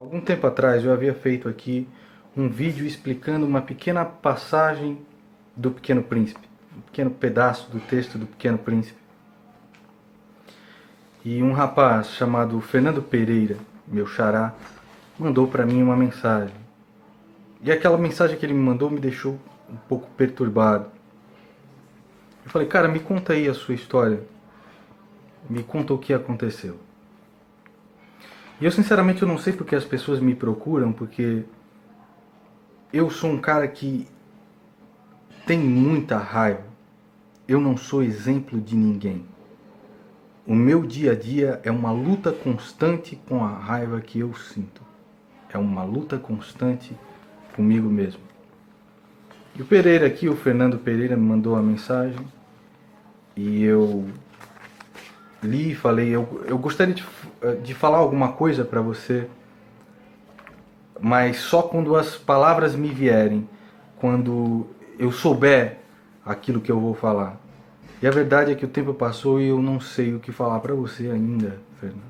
Algum tempo atrás eu havia feito aqui um vídeo explicando uma pequena passagem do Pequeno Príncipe, um pequeno pedaço do texto do Pequeno Príncipe. E um rapaz chamado Fernando Pereira, meu xará, mandou para mim uma mensagem. E aquela mensagem que ele me mandou me deixou um pouco perturbado. Eu falei, cara, me conta aí a sua história. Me conta o que aconteceu. E eu sinceramente eu não sei porque as pessoas me procuram, porque eu sou um cara que tem muita raiva. Eu não sou exemplo de ninguém. O meu dia a dia é uma luta constante com a raiva que eu sinto. É uma luta constante comigo mesmo. E o Pereira aqui, o Fernando Pereira, me mandou uma mensagem e eu li e falei, eu gostaria de falar alguma coisa para você, mas só quando as palavras me vierem, quando eu souber aquilo que eu vou falar. E a verdade é que o tempo passou e eu não sei o que falar para você ainda, Fernando.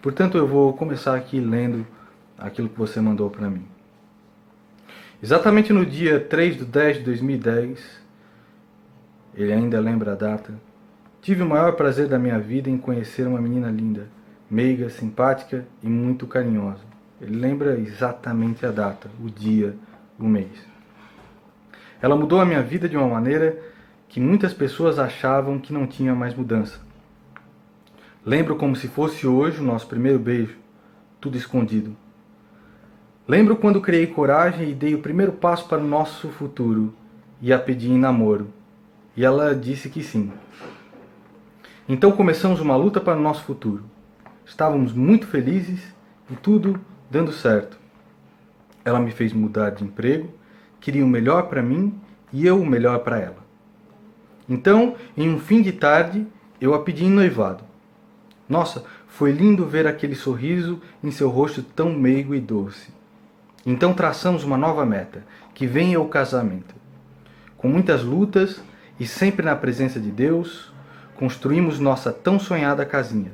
Portanto, eu vou começar aqui lendo aquilo que você mandou para mim. Exatamente no dia 3/10/2010, ele ainda lembra a data, tive o maior prazer da minha vida em conhecer uma menina linda, meiga, simpática e muito carinhosa. Ele lembra exatamente a data, o dia, o mês. Ela mudou a minha vida de uma maneira que muitas pessoas achavam que não tinha mais mudança. Lembro como se fosse hoje o nosso primeiro beijo, tudo escondido. Lembro quando criei coragem e dei o primeiro passo para o nosso futuro e a pedi em namoro. E ela disse que sim. Então começamos uma luta para o nosso futuro. Estávamos muito felizes e tudo dando certo. Ela me fez mudar de emprego, queria o melhor para mim e eu o melhor para ela. Então, em um fim de tarde, eu a pedi em noivado. Nossa, foi lindo ver aquele sorriso em seu rosto tão meigo e doce. Então traçamos uma nova meta, que venha o casamento. Com muitas lutas e sempre na presença de Deus, construímos nossa tão sonhada casinha.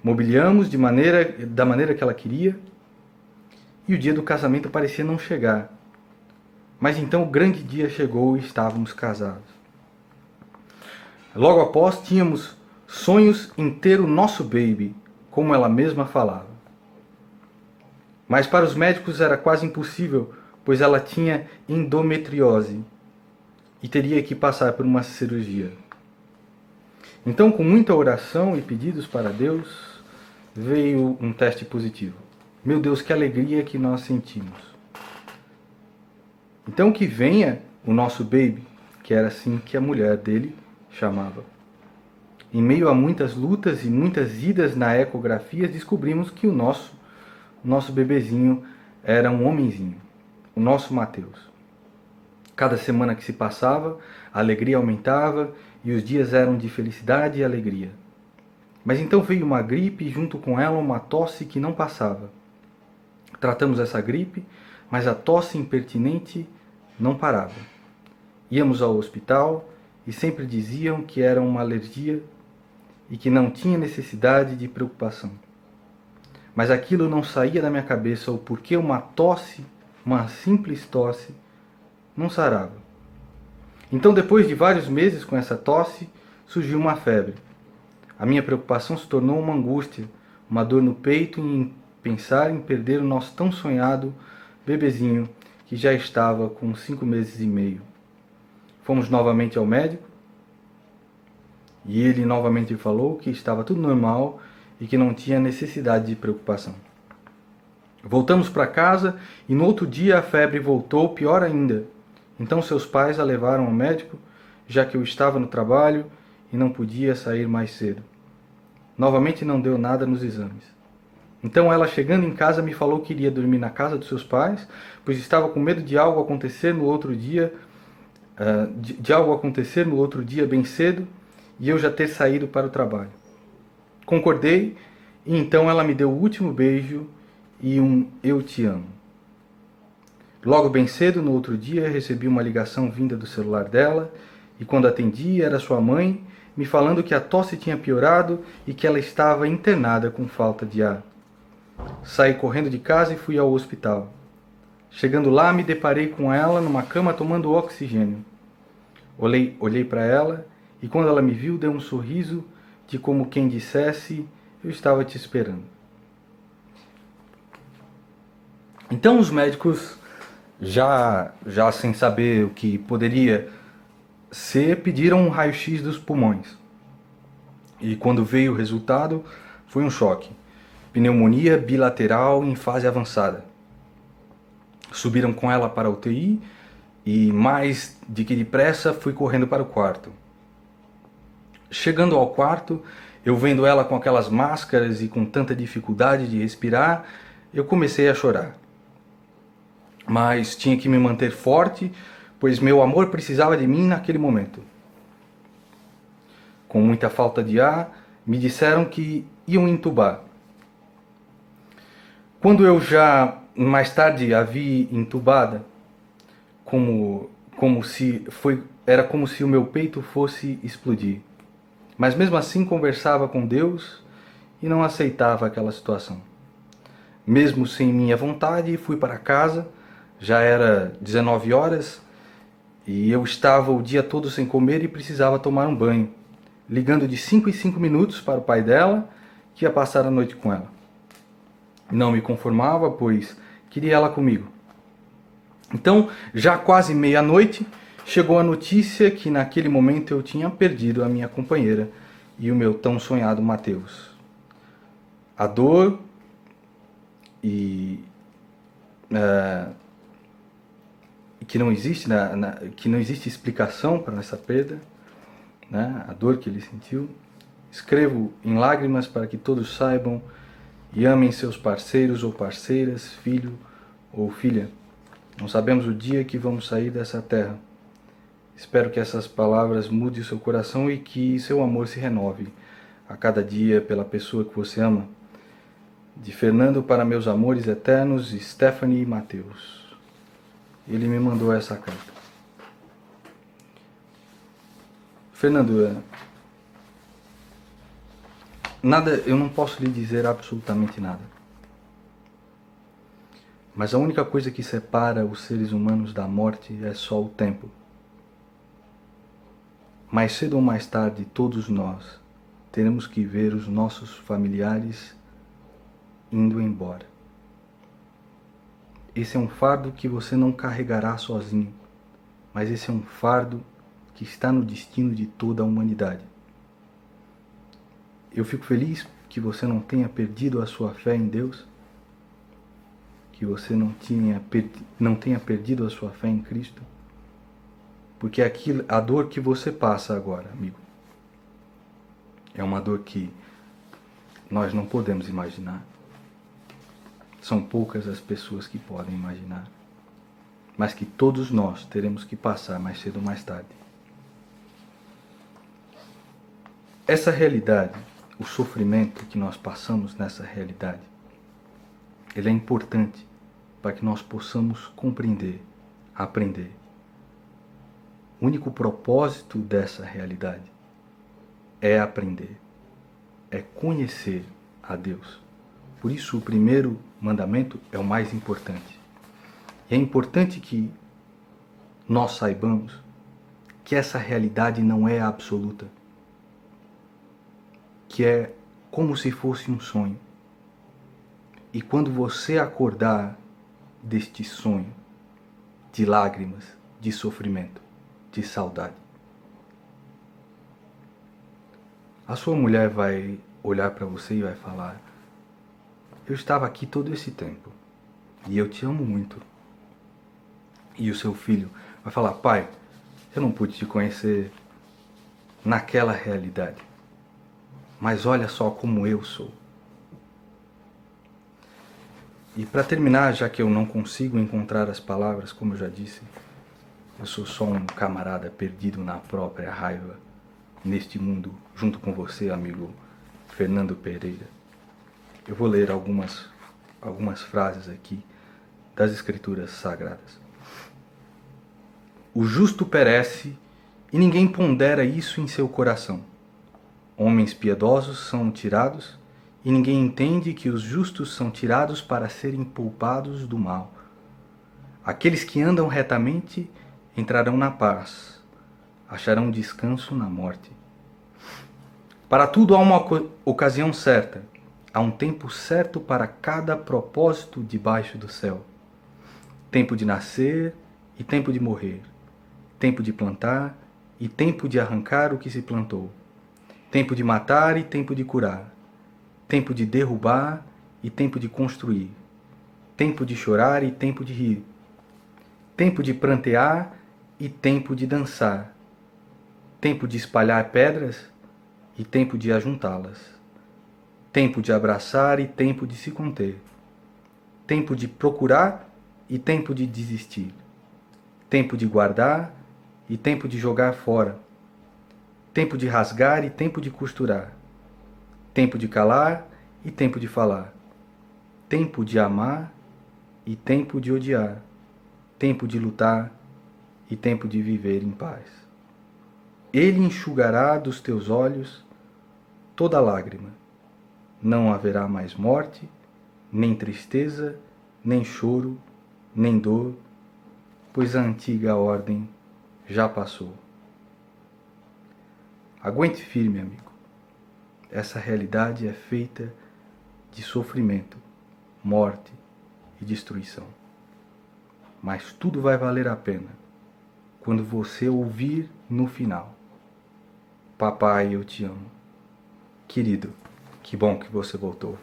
Mobiliamos da maneira que ela queria, e o dia do casamento parecia não chegar. Mas então o grande dia chegou e estávamos casados. Logo após, tínhamos sonhos em ter o nosso baby, como ela mesma falava. Mas para os médicos era quase impossível, pois ela tinha endometriose e teria que passar por uma cirurgia. Então, com muita oração e pedidos para Deus, veio um teste positivo. Meu Deus, que alegria que nós sentimos. Então que venha o nosso baby, que era assim que a mulher dele chamava. Em meio a muitas lutas e muitas idas na ecografia, descobrimos que o nosso bebezinho era um homenzinho, o nosso Mateus. Cada semana que se passava, a alegria aumentava e os dias eram de felicidade e alegria. Mas então veio uma gripe e junto com ela uma tosse que não passava. Tratamos essa gripe, mas a tosse impertinente não parava. Íamos ao hospital e sempre diziam que era uma alergia e que não tinha necessidade de preocupação. Mas aquilo não saía da minha cabeça, o porquê uma tosse, uma simples tosse, não sarava. Então, depois de vários meses com essa tosse, surgiu uma febre. A minha preocupação se tornou uma angústia, uma dor no peito em pensar em perder o nosso tão sonhado bebezinho, que já estava com 5 meses e meio. Fomos novamente ao médico e ele novamente falou que estava tudo normal e que não tinha necessidade de preocupação. Voltamos para casa e no outro dia a febre voltou, pior ainda. Então seus pais a levaram ao médico, já que eu estava no trabalho e não podia sair mais cedo. Novamente não deu nada nos exames. Então ela, chegando em casa, me falou que iria dormir na casa dos seus pais, pois estava com medo de algo acontecer no outro dia, bem cedo, e eu já ter saído para o trabalho. Concordei, e então ela me deu o último beijo e um eu te amo. Logo bem cedo, no outro dia, recebi uma ligação vinda do celular dela, e quando atendi, era sua mãe, me falando que a tosse tinha piorado e que ela estava internada com falta de ar. Saí correndo de casa e fui ao hospital. Chegando lá, me deparei com ela numa cama tomando oxigênio. Olhei para ela e quando ela me viu, deu um sorriso de como quem dissesse: eu estava te esperando. Então os médicos, já sem saber o que poderia ser, pediram um raio-x dos pulmões. E quando veio o resultado, foi um choque. Pneumonia bilateral em fase avançada. Subiram com ela para a UTI e, mais de que depressa, fui correndo para o quarto. Chegando ao quarto, eu vendo ela com aquelas máscaras e com tanta dificuldade de respirar, eu comecei a chorar. Mas tinha que me manter forte, pois meu amor precisava de mim naquele momento. Com muita falta de ar, me disseram que iam entubar. Quando eu já mais tarde a vi entubada, era como se o meu peito fosse explodir. Mas mesmo assim conversava com Deus e não aceitava aquela situação. Mesmo sem minha vontade, fui para casa. Já era 19 horas e eu estava o dia todo sem comer e precisava tomar um banho, ligando de 5 em 5 minutos para o pai dela, que ia passar a noite com ela. Não me conformava, pois queria ela comigo. Então, já quase meia-noite, chegou a notícia que naquele momento eu tinha perdido a minha companheira e o meu tão sonhado Mateus. A dor que não existe explicação para essa perda, né? A dor que ele sentiu. Escrevo em lágrimas para que todos saibam e amem seus parceiros ou parceiras, filho ou filha. Não sabemos o dia que vamos sair dessa terra. Espero que essas palavras mudem o seu coração e que seu amor se renove a cada dia pela pessoa que você ama. De Fernando para meus amores eternos, Stephanie e Mateus. Ele me mandou essa carta. Fernando, eu não posso lhe dizer absolutamente nada. Mas a única coisa que separa os seres humanos da morte é só o tempo. Mais cedo ou mais tarde, todos nós teremos que ver os nossos familiares indo embora. Esse é um fardo que você não carregará sozinho, mas esse é um fardo que está no destino de toda a humanidade. Eu fico feliz que você não tenha perdido a sua fé em Deus, que você não tenha perdido a sua fé em Cristo, porque a dor que você passa agora, amigo, é uma dor que nós não podemos imaginar. São poucas as pessoas que podem imaginar, mas que todos nós teremos que passar mais cedo ou mais tarde. Essa realidade, o sofrimento que nós passamos nessa realidade, ele é importante para que nós possamos compreender, aprender. O único propósito dessa realidade é aprender, é conhecer a Deus. Por isso o primeiro mandamento é o mais importante. E é importante que nós saibamos que essa realidade não é absoluta, que é como se fosse um sonho. E quando você acordar deste sonho de lágrimas, de sofrimento, de saudade, a sua mulher vai olhar para você e vai falar: eu estava aqui todo esse tempo e eu te amo muito. E o seu filho vai falar: pai, eu não pude te conhecer naquela realidade, mas olha só como eu sou. E para terminar, já que eu não consigo encontrar as palavras, como eu já disse, eu sou só um camarada perdido na própria raiva neste mundo, junto com você, amigo Fernando Pereira. Eu vou ler algumas frases aqui das Escrituras Sagradas. O justo perece e ninguém pondera isso em seu coração. Homens piedosos são tirados e ninguém entende que os justos são tirados para serem poupados do mal. Aqueles que andam retamente entrarão na paz, acharão descanso na morte. Para tudo há uma ocasião certa, há um tempo certo para cada propósito debaixo do céu. Tempo de nascer e tempo de morrer, tempo de plantar e tempo de arrancar o que se plantou, tempo de matar e tempo de curar, tempo de derrubar e tempo de construir, tempo de chorar e tempo de rir, tempo de prantear e tempo de dançar, tempo de espalhar pedras e tempo de ajuntá-las, tempo de abraçar e tempo de se conter, tempo de procurar e tempo de desistir, tempo de guardar e tempo de jogar fora, tempo de rasgar e tempo de costurar, tempo de calar e tempo de falar, tempo de amar e tempo de odiar, tempo de lutar e tempo de viver em paz. Ele enxugará dos teus olhos toda lágrima. Não haverá mais morte, nem tristeza, nem choro, nem dor, pois a antiga ordem já passou. Aguente firme, amigo. Essa realidade é feita de sofrimento, morte e destruição. Mas tudo vai valer a pena quando você ouvir no final: Papai, eu te amo. Querido, que bom que você voltou.